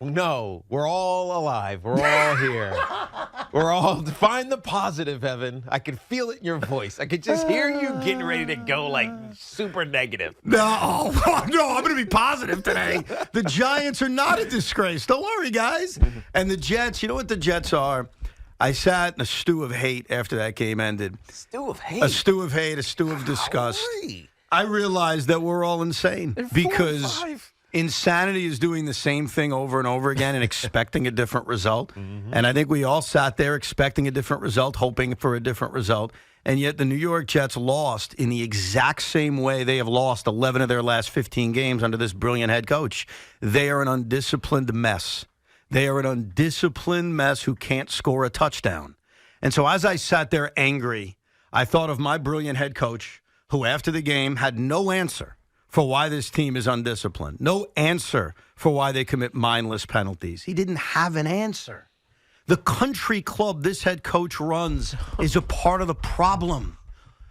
No, we're all alive. We're all here. We're all find the positive, Evan. I can feel it in your voice. I could just hear you getting ready to go like super negative. No, I'm going to be positive today. The Giants are not a disgrace. Don't worry, guys. And the Jets, you know what the Jets are? I sat in a stew of hate after that game ended. Stew of hate? A stew of hate, a stew of disgust. I realized that we're all insane because insanity is doing the same thing over and over again and expecting a different result. Mm-hmm. And I think we all sat there expecting a different result, hoping for a different result. And yet the New York Jets lost in the exact same way they have lost 11 of their last 15 games under this brilliant head coach. They are an undisciplined mess. They are an undisciplined mess who can't score a touchdown. And so as I sat there angry, I thought of my brilliant head coach who after the game had no answer for why this team is undisciplined. No answer for why they commit mindless penalties. He didn't have an answer. The country club this head coach runs is a part of the problem.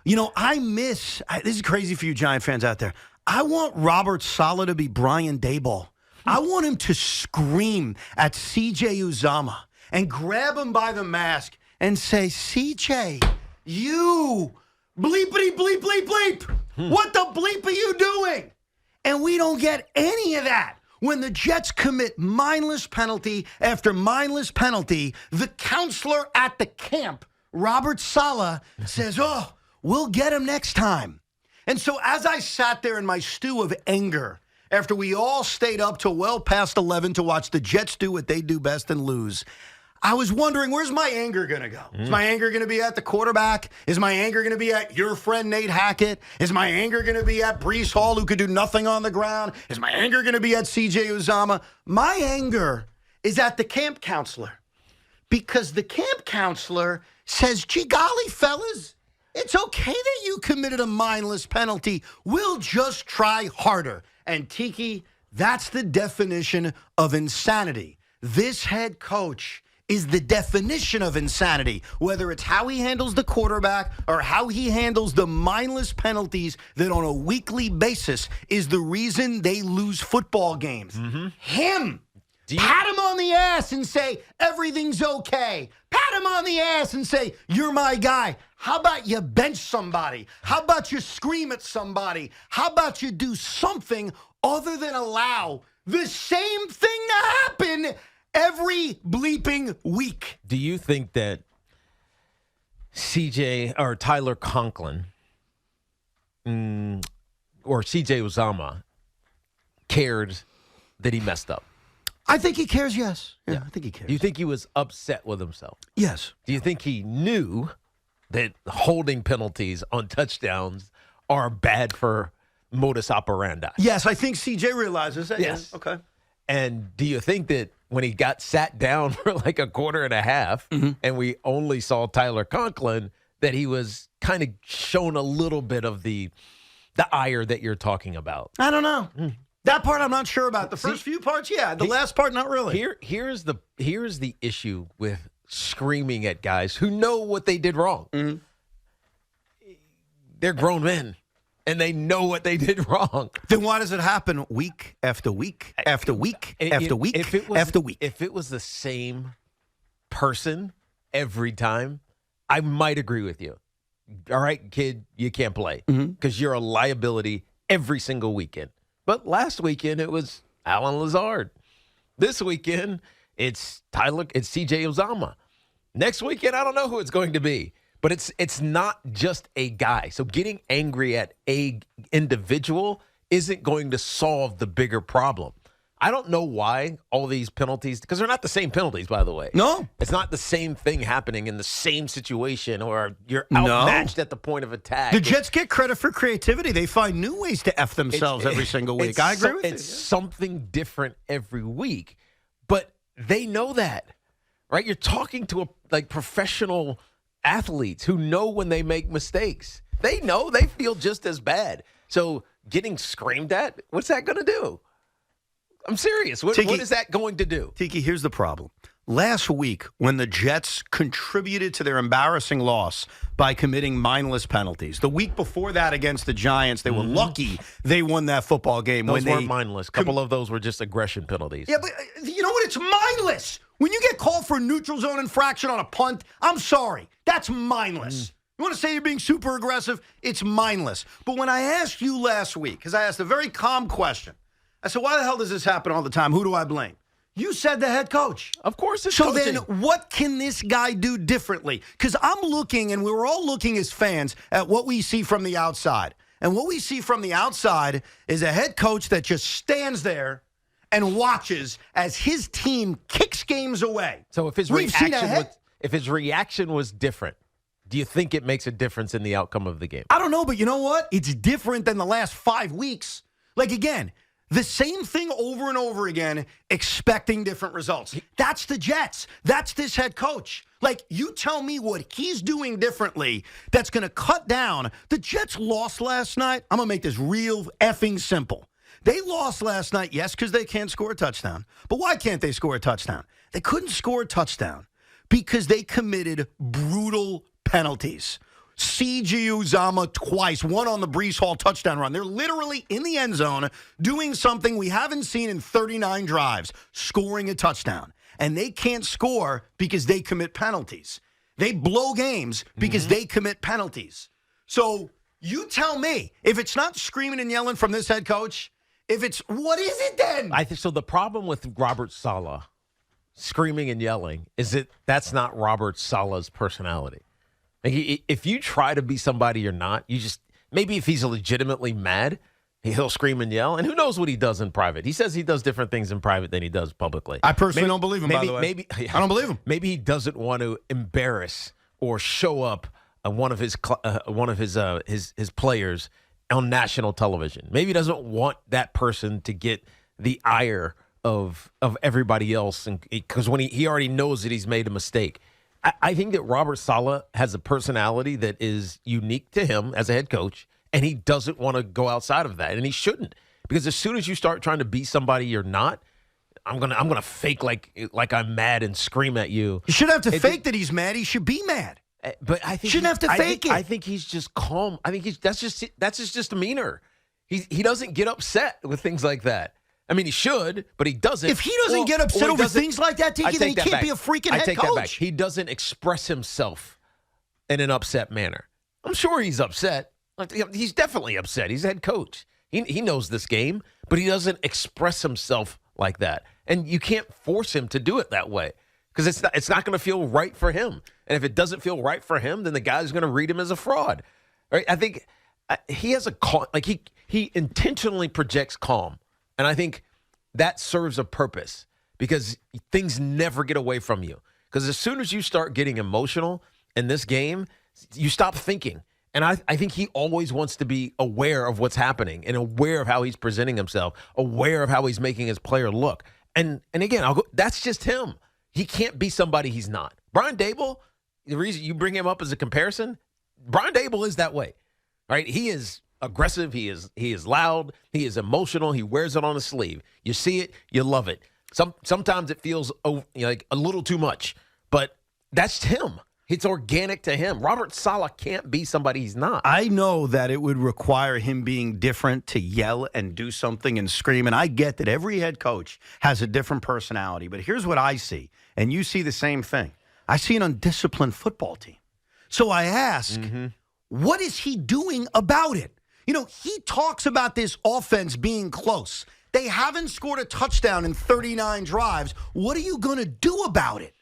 You know, this is crazy for you Giant fans out there. I want Robert Saleh to be Brian Daboll. I want him to scream at CJ Uzomah and grab him by the mask and say, CJ, you bleepity bleep bleep bleep. What the bleep are you doing? And we don't get any of that. When the Jets commit mindless penalty after mindless penalty, the counselor at the camp, Robert Saleh, says, we'll get him next time. And so as I sat there in my stew of anger, after we all stayed up till well past 11 to watch the Jets do what they do best and lose, I was wondering, where's my anger going to go? Is my anger going to be at the quarterback? Is my anger going to be at your friend Nate Hackett? Is my anger going to be at Breece Hall, who could do nothing on the ground? Is my anger going to be at CJ Uzomah? My anger is at the camp counselor because the camp counselor says, gee golly, fellas, it's okay that you committed a mindless penalty. We'll just try harder. And Tiki, that's the definition of insanity. This head coach is the definition of insanity, whether it's how he handles the quarterback or how he handles the mindless penalties that on a weekly basis is the reason they lose football games. Mm-hmm. Him. Pat him on the ass and say, everything's okay. Pat him on the ass and say, you're my guy. How about you bench somebody? How about you scream at somebody? How about you do something other than allow the same thing to happen every bleeping week? Do you think that CJ or Tyler Conklin or CJ Uzomah cared that he messed up? I think he cares, yes. Yeah, I think he cares. Do you think he was upset with himself? Yes. Do you think he knew that holding penalties on touchdowns are bad for modus operandi? Yes, I think CJ realizes that. Yes. Yeah. Okay. And do you think that when he got sat down for like a quarter and a half and we only saw Tyler Conklin, that he was kind of shown a little bit of the ire that you're talking about? I don't know. That part I'm not sure about. The first few parts, yeah. The last part, not really. Here's the issue with screaming at guys who know what they did wrong. Mm-hmm. They're grown men, and they know what they did wrong. Then why does it happen week after week after week after week after week? If it was the same person every time, I might agree with you. All right, kid, you can't play because you're a liability every single weekend. But last weekend, it was Alan Lazard. This weekend, it's CJ Uzomah. Next weekend, I don't know who it's going to be. But it's not just a guy. So getting angry at a individual isn't going to solve the bigger problem. I don't know why all these penalties, because they're not the same penalties, by the way. No. It's not the same thing happening in the same situation, or you're outmatched at the point of attack. The Jets get credit for creativity. They find new ways to F themselves every single week. I agree with you. It's something different every week, but they know that, right? You're talking to professional athletes who know when they make mistakes. They know, they feel just as bad. So getting screamed at, what's that going to do? I'm serious. What is that going to do? Tiki, here's the problem. last week when the Jets contributed to their embarrassing loss by committing mindless penalties. The week before that against the Giants, they were lucky they won that football game. Those weren't mindless. A couple of those were just aggression penalties. Yeah, but you know what? It's mindless. When you get called for a neutral zone infraction on a punt, I'm sorry. That's mindless. You want to say you're being super aggressive? It's mindless. But when I asked you last week, because I asked a very calm question, I said, why the hell does this happen all the time? Who do I blame? You said the head coach. Of course it's so coaching. Then what can this guy do differently? Because I'm looking, and we're all looking as fans, at what we see from the outside. And what we see from the outside is a head coach that just stands there and watches as his team kicks games away. So if his reaction was different, do you think it makes a difference in the outcome of the game? I don't know, but you know what? It's different than the last 5 weeks. Like, again, the same thing over and over again, expecting different results. That's the Jets. That's this head coach. Like, you tell me what he's doing differently that's going to cut down. The Jets lost last night. I'm going to make this real effing simple. They lost last night, yes, because they can't score a touchdown. But why can't they score a touchdown? They couldn't score a touchdown because they committed brutal penalties. C.J. Uzomah twice, one on the Breece Hall touchdown run. They're literally in the end zone doing something we haven't seen in 39 drives, scoring a touchdown. And they can't score because they commit penalties. They blow games because they commit penalties. So you tell me, if it's not screaming and yelling from this head coach, what is it then? I think so. The problem with Robert Saleh screaming and yelling is that's not Robert Saleh's personality. Like if you try to be somebody you're not, maybe if he's legitimately mad, he'll scream and yell. And who knows what he does in private? He says he does different things in private than he does publicly. I personally don't believe him, by the way. I don't believe him. Maybe he doesn't want to embarrass or show up one of his players on national television. Maybe he doesn't want that person to get the ire of everybody else, because when he already knows that he's made a mistake. I think that Robert Saleh has a personality that is unique to him as a head coach, and he doesn't want to go outside of that, and he shouldn't, because as soon as you start trying to be somebody you're not, I'm gonna fake like I'm mad and scream at you. You shouldn't have to fake that he's mad. He should be mad. But I think shouldn't have to fake it. I think he's just calm. I think that's just demeanor. He doesn't get upset with things like that. I mean, he should, but he doesn't. If he doesn't get upset over things like that, Tiki, then he can't be a freaking head coach. I take that back. He doesn't express himself in an upset manner. I'm sure he's upset. He's definitely upset. He's a head coach. He knows this game, but he doesn't express himself like that. And you can't force him to do it that way, because it's not going to feel right for him. And if it doesn't feel right for him, then the guy's going to read him as a fraud. Right? I think he has a calm, like he intentionally projects calm. And I think that serves a purpose, because things never get away from you. Because as soon as you start getting emotional in this game, you stop thinking. And I think he always wants to be aware of what's happening and aware of how he's presenting himself, aware of how he's making his player look. And again, that's just him. He can't be somebody he's not. Brian Daboll, the reason you bring him up as a comparison, Brian Daboll is that way, right? He is aggressive. He is loud. He is emotional. He wears it on his sleeve. You see it. You love it. Sometimes it feels like a little too much, but that's him. It's organic to him. Robert Saleh can't be somebody he's not. I know that it would require him being different to yell and do something and scream, and I get that every head coach has a different personality, but here's what I see, and you see the same thing. I see an undisciplined football team. So I ask, what is he doing about it? He talks about this offense being close. They haven't scored a touchdown in 39 drives. What are you going to do about it?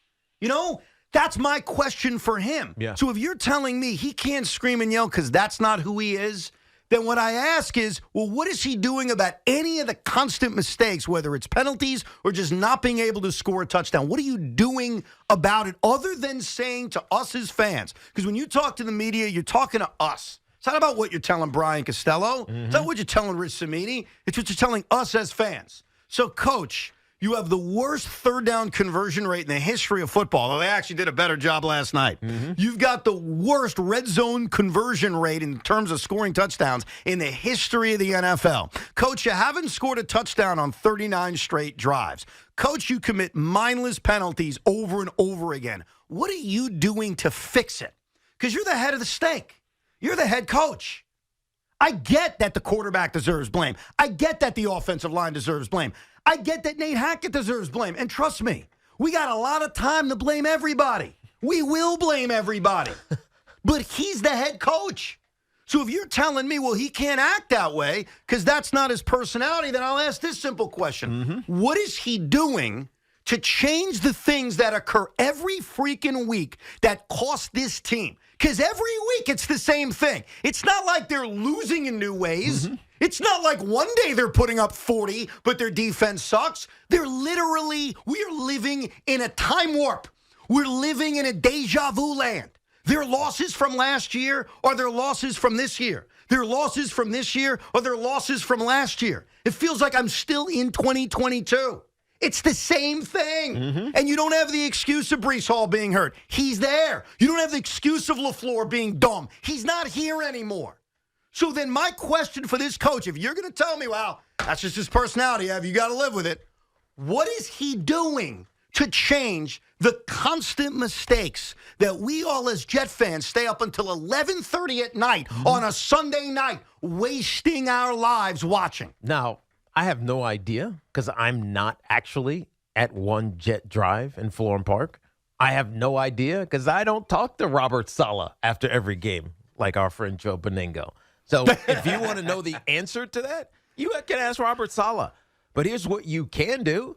That's my question for him. Yeah. So if you're telling me he can't scream and yell because that's not who he is, then what I ask is, well, what is he doing about any of the constant mistakes, whether it's penalties or just not being able to score a touchdown? What are you doing about it other than saying to us as fans? Because when you talk to the media, you're talking to us. It's not about what you're telling Brian Costello. It's not what you're telling Rich Cimini. It's what you're telling us as fans. So, Coach, you have the worst third down conversion rate in the history of football. Well, they actually did a better job last night. You've got the worst red zone conversion rate in terms of scoring touchdowns in the history of the NFL. Coach, you haven't scored a touchdown on 39 straight drives. Coach, you commit mindless penalties over and over again. What are you doing to fix it? Because you're the head of the stake. You're the head coach. I get that the quarterback deserves blame. I get that the offensive line deserves blame. I get that Nate Hackett deserves blame. And trust me, we got a lot of time to blame everybody. We will blame everybody. But he's the head coach. So if you're telling me, well, he can't act that way because that's not his personality, then I'll ask this simple question. What is he doing to change the things that occur every freaking week that cost this team? Because every week it's the same thing. It's not like they're losing in new ways. It's not like one day they're putting up 40, but their defense sucks. We're living in a time warp. We're living in a deja vu land. Their losses from last year are their losses from this year. Their losses from this year are their losses from last year. It feels like I'm still in 2022. It's the same thing. And you don't have the excuse of Breece Hall being hurt. He's there. You don't have the excuse of LaFleur being dumb. He's not here anymore. So then my question for this coach, if you're going to tell me, well, that's just his personality, you got to live with it. What is he doing to change the constant mistakes that we all as Jet fans stay up until 11:30 at night on a Sunday night wasting our lives watching? Now, I have no idea because I'm not actually at One Jet Drive in Florham Park. I have no idea because I don't talk to Robert Saleh after every game like our friend Joe Beningo. So if you want to know the answer to that, you can ask Robert Saleh. But here's what you can do.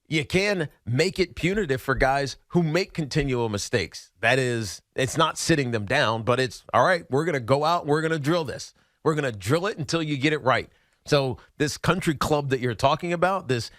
You can make it punitive for guys who make continual mistakes. That is, it's not sitting them down, but it's, all right, we're going to go out, we're going to drill this. We're going to drill it until you get it right. So this country club that you're talking about, this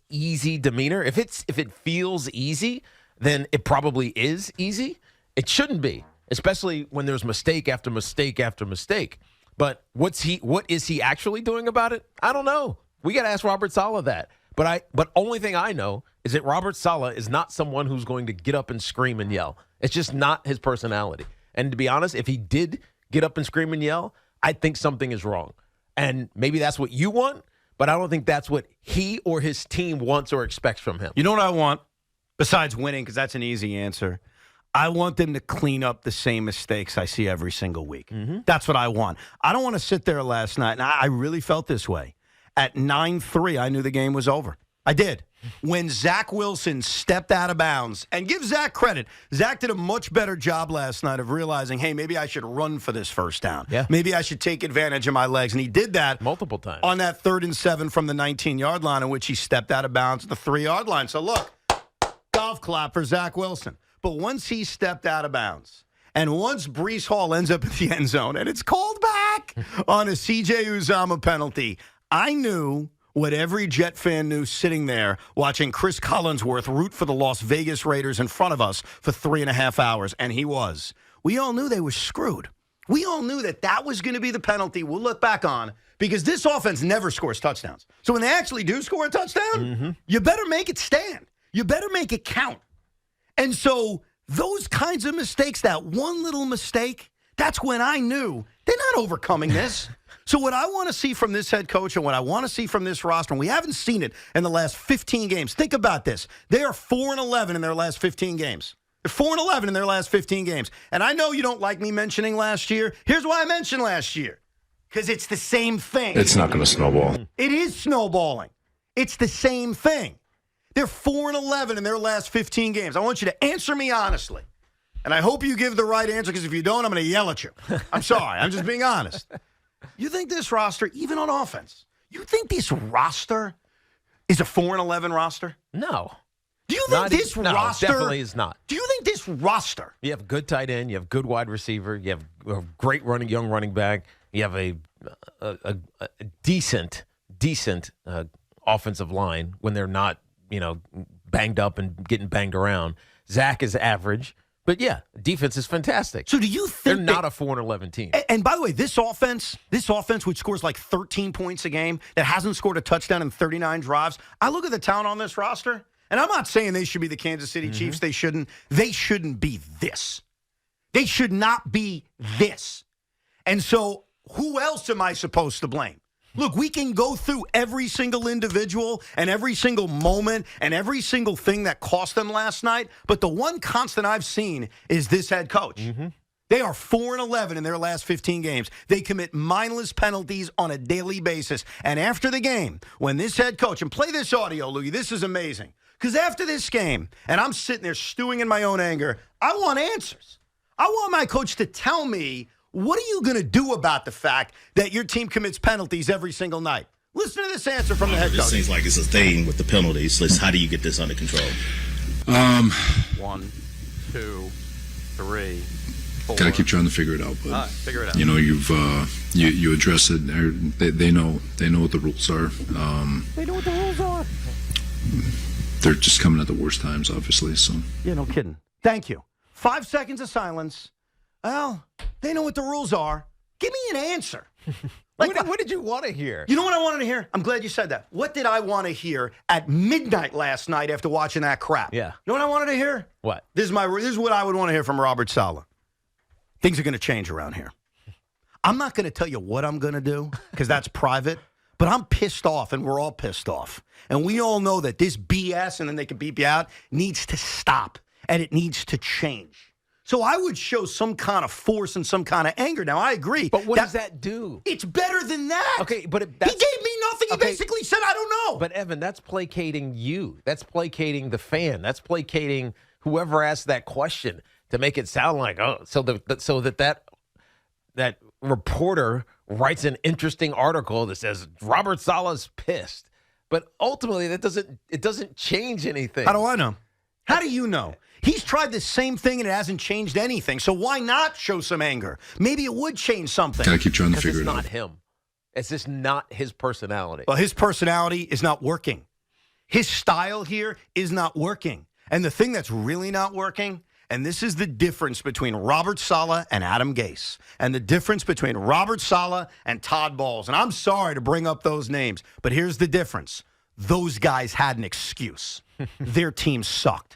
easy demeanor, if it feels easy, then it probably is easy. It shouldn't be, especially when there's mistake after mistake after mistake. But what is he actually doing about it? I don't know. We got to ask Robert Saleh that. But only thing I know is that Robert Saleh is not someone who's going to get up and scream and yell. It's just not his personality. And to be honest, if he did get up and scream and yell, I think something is wrong. And maybe that's what you want, but I don't think that's what he or his team wants or expects from him. You know what I want? Besides winning, because that's an easy answer. I want them to clean up the same mistakes I see every single week. That's what I want. I don't want to sit there last night, and I really felt this way. At 9-3, I knew the game was over. I did. When Zach Wilson stepped out of bounds, and give Zach credit, Zach did a much better job last night of realizing, hey, maybe I should run for this first down. Yeah. Maybe I should take advantage of my legs. And he did that multiple times on that 3rd and 7 from the 19-yard line in which he stepped out of bounds at the 3-yard line. So look, golf clap for Zach Wilson. But once he stepped out of bounds, and once Breece Hall ends up in the end zone, and it's called back on a C.J. Uzomah penalty, I knew what every Jet fan knew sitting there watching Chris Collinsworth root for the Las Vegas Raiders in front of us for 3.5 hours, and he was. We all knew they were screwed. We all knew that was going to be the penalty we'll look back on because this offense never scores touchdowns. So when they actually do score a touchdown, you better make it stand. You better make it count. And so those kinds of mistakes, that one little mistake, that's when I knew they're not overcoming this. So what I want to see from this head coach and what I want to see from this roster, and we haven't seen it in the last 15 games. Think about this. They are 4-11 in their last 15 games. They're 4-11 in their last 15 games. And I know you don't like me mentioning last year. Here's why I mentioned last year. Because it's the same thing. It's not going to snowball. It is snowballing. It's the same thing. They're 4-11 in their last 15 games. I want you to answer me honestly. And I hope you give the right answer, because if you don't, I'm going to yell at you. I'm sorry. I'm just being honest. You think this roster, even on offense, you think this roster is a 4-11 roster? No. Do you think this roster? No, definitely is not. Do you think this roster? You have good tight end. You have good wide receiver. You have a great young running back. You have a decent offensive line when they're not, banged up and getting banged around. Zach is average. But, yeah, defense is fantastic. So do you think they're not a 4-11 team? And by the way, this offense which scores like 13 points a game, that hasn't scored a touchdown in 39 drives, I look at the talent on this roster, and I'm not saying they should be the Kansas City Chiefs. They shouldn't. They shouldn't be this. They should not be this. And so who else am I supposed to blame? Look, we can go through every single individual and every single moment and every single thing that cost them last night, but the one constant I've seen is this head coach. Mm-hmm. They are 4-11 in their last 15 games. They commit mindless penalties on a daily basis. And after the game, when this head coach, and play this audio, Louie, this is amazing. Because after this game, and I'm sitting there stewing in my own anger, I want answers. I want my coach to tell me, what are you going to do about the fact that your team commits penalties every single night? Listen to this answer from the head coach. It seems like it's a thing with the penalties. How do you get this under control? 1, 2, 3, 4. Gotta keep trying to figure it out, but figure it out. You know, you've you address it. They know what the rules are. They know what the rules are. They're just coming at the worst times, obviously. So yeah, no kidding. Thank you. 5 seconds of silence. Well, they know what the rules are. Give me an answer. What did you want to hear? You know what I wanted to hear? I'm glad you said that. What did I want to hear at midnight last night after watching that crap? Yeah. You know what I wanted to hear? What? This is what I would want to hear from Robert Saleh. Things are going to change around here. I'm not going to tell you what I'm going to do because that's private, but I'm pissed off, and we're all pissed off. And we all know that this BS, and then they can beep you out, needs to stop, and it needs to change. So I would show some kind of force and some kind of anger. Now, I agree. But what does that do? It's better than that. Okay, but he gave me nothing. He basically said, I don't know. But, Evan, that's placating you. That's placating the fan. That's placating whoever asked that question to make it sound like, that reporter writes an interesting article that says Robert Saleh's pissed. But ultimately, it doesn't change anything. How do I know? How do you know? He's tried the same thing and it hasn't changed anything. So why not show some anger? Maybe it would change something. Gotta keep trying to figure it out. It's not him. It's just not his personality. Well, his personality is not working. His style here is not working. And the thing that's really not working, and this is the difference between Robert Saleh and Adam Gase, and the difference between Robert Saleh and Todd Bowles. And I'm sorry to bring up those names, but here's the difference. Those guys had an excuse. Their team sucked.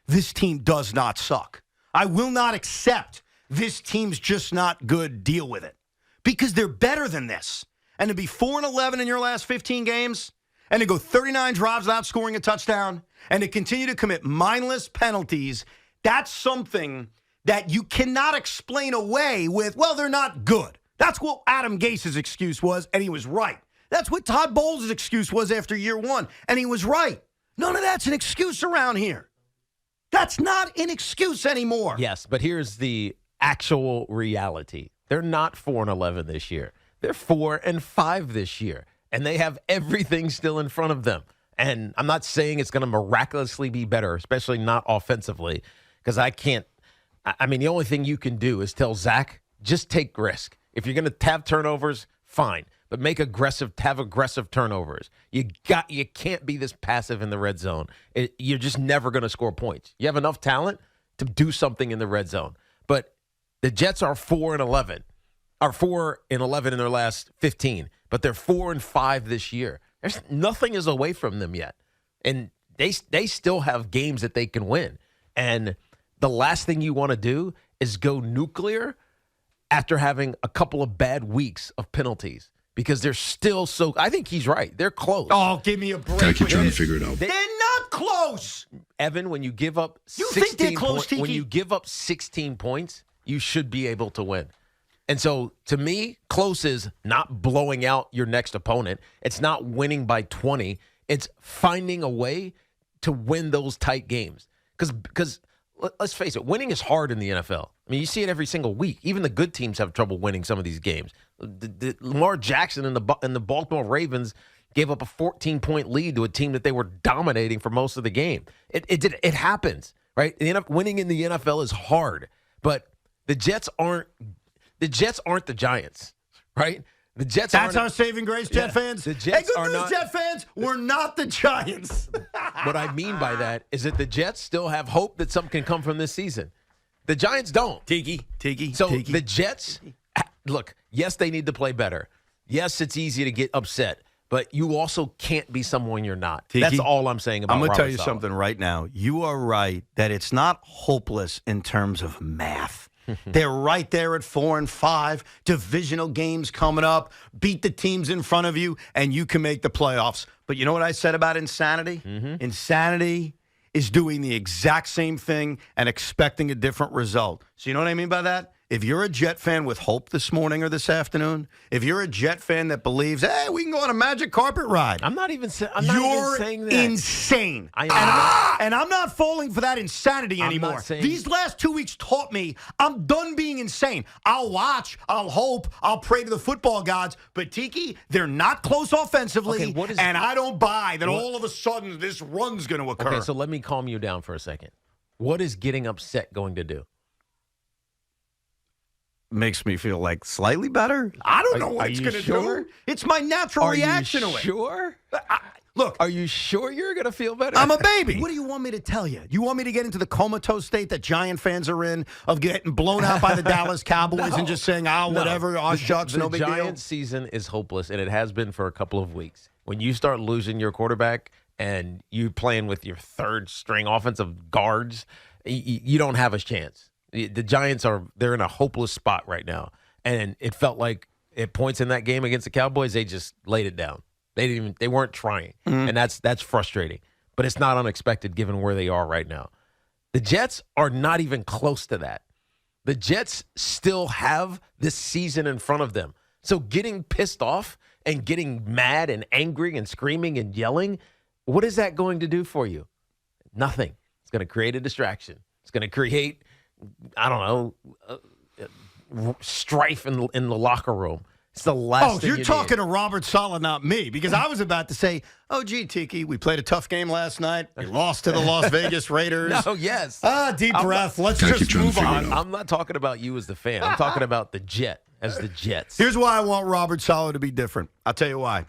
This team does not suck. I will not accept this team's just not good. Deal with it. Because they're better than this. And to be 4-11 in your last 15 games, and to go 39 drives without scoring a touchdown, and to continue to commit mindless penalties, that's something that you cannot explain away with, well, they're not good. That's what Adam Gase's excuse was, and he was right. That's what Todd Bowles' excuse was after year one, and he was right. None of that's an excuse around here. That's not an excuse anymore. Yes, but here's the actual reality. They're not 4-11 this year. They're 4-5 this year, and they have everything still in front of them. And I'm not saying it's going to miraculously be better, especially not offensively, because I can't. I mean, the only thing you can do is tell Zach, just take risk. If you're going to have turnovers, fine, but have aggressive turnovers. You can't be this passive in the red zone. You're just never going to score points. You have enough talent to do something in the red zone. But the Jets are 4-11, are 4-11 in their last 15, but they're 4-5 this year. Nothing is away from them yet, and they still have games that they can win. And the last thing you want to do is go nuclear after having a couple of bad weeks of penalties. Because they're still so. I think he's right. They're close. Oh, give me a break. Gotta keep trying to figure it out. They're not close. Evan, when you give up 16 points, when you give up 16 points, you should be able to win. And so, to me, close is not blowing out your next opponent. It's not winning by 20. It's finding a way to win those tight games. Because let's face it, winning is hard in the NFL. I mean, you see it every single week. Even the good teams have trouble winning some of these games. Lamar Jackson and the Baltimore Ravens gave up a 14-point lead to a team that they were dominating for most of the game. It happens, right? Winning in the NFL is hard, but the Jets aren't the Giants, right? The Jets. That's our saving grace, Jet fans. The Jets good news, Jet fans. We're not the Giants. What I mean by that is that the Jets still have hope that something can come from this season. The Giants don't. Tiki. So the Jets, look, yes, they need to play better. Yes, it's easy to get upset, but you also can't be someone you're not. Tiki, that's all I'm saying about I'm going to tell you Saleh. something right now. You are right that it's not hopeless in terms of math. They're right there at 4-5. Divisional games coming up. Beat the teams in front of you, and you can make the playoffs. But you know what I said about insanity? Insanity is doing the exact same thing and expecting a different result. So you know what I mean by that? If you're a Jet fan with hope this morning or this afternoon, if you're a Jet fan that believes, hey, we can go on a magic carpet ride. I'm not even saying that. You're insane. And I'm not falling for that insanity anymore. These last 2 weeks taught me I'm done being insane. I'll watch, I'll hope, I'll pray to the football gods. But, Tiki, they're not close offensively, and I don't buy that all of a sudden this run's going to occur. Okay, so let me calm you down for a second. What is getting upset going to do? Makes me feel like slightly better. I don't know what it's going to do. It's my natural reaction to it. Sure? Look. Are you sure you're going to feel better? I'm a baby. What do you want me to tell you? You want me to get into the comatose state that Giant fans are in of getting blown out by the Dallas Cowboys and just saying, whatever, shucks, no big deal? The Giants season is hopeless, and it has been for a couple of weeks. When you start losing your quarterback and you playing with your third-string offensive guards, you don't have a chance. The Giants they're in a hopeless spot right now. And it felt like at points in that game against the Cowboys, they just laid it down. They weren't trying. And that's frustrating. But it's not unexpected given where they are right now. The Jets are not even close to that. The Jets still have this season in front of them. So getting pissed off and getting mad and angry and screaming and yelling, what is that going to do for you? Nothing. It's going to create a distraction. It's going to create, I don't know, strife in the locker room. It's the last thing you're talking to Robert Saleh, not me, because I was about to say, gee, Tiki, we played a tough game last night. We lost to the Las Vegas Raiders. Yes. Deep breath. Let's just move on. I'm not talking about you as the fan. I'm talking about the Jet as the Jets. Here's why I want Robert Saleh to be different. I'll tell you why.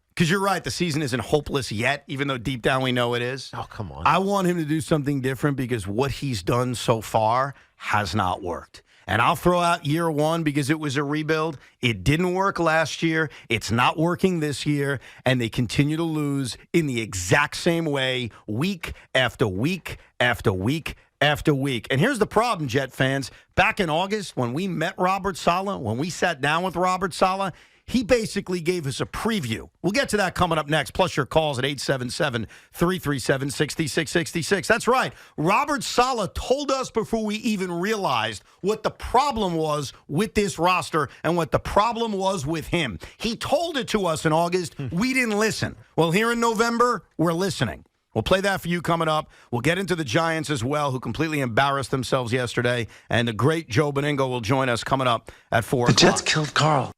Because you're right, the season isn't hopeless yet, even though deep down we know it is. Oh, come on. I want him to do something different because what he's done so far has not worked. And I'll throw out year one because it was a rebuild. It didn't work last year. It's not working this year. And they continue to lose in the exact same way week after week after week after week. And here's the problem, Jet fans. Back in August, when we met Robert Saleh, when we sat down with Robert Saleh, he basically gave us a preview. We'll get to that coming up next, plus your calls at 877-337-6666. That's right. Robert Saleh told us before we even realized what the problem was with this roster and what the problem was with him. He told it to us in August. We didn't listen. Well, here in November, we're listening. We'll play that for you coming up. We'll get into the Giants as well, who completely embarrassed themselves yesterday. And the great Joe Beningo will join us coming up at 4 o'clock. The Jets killed Carl.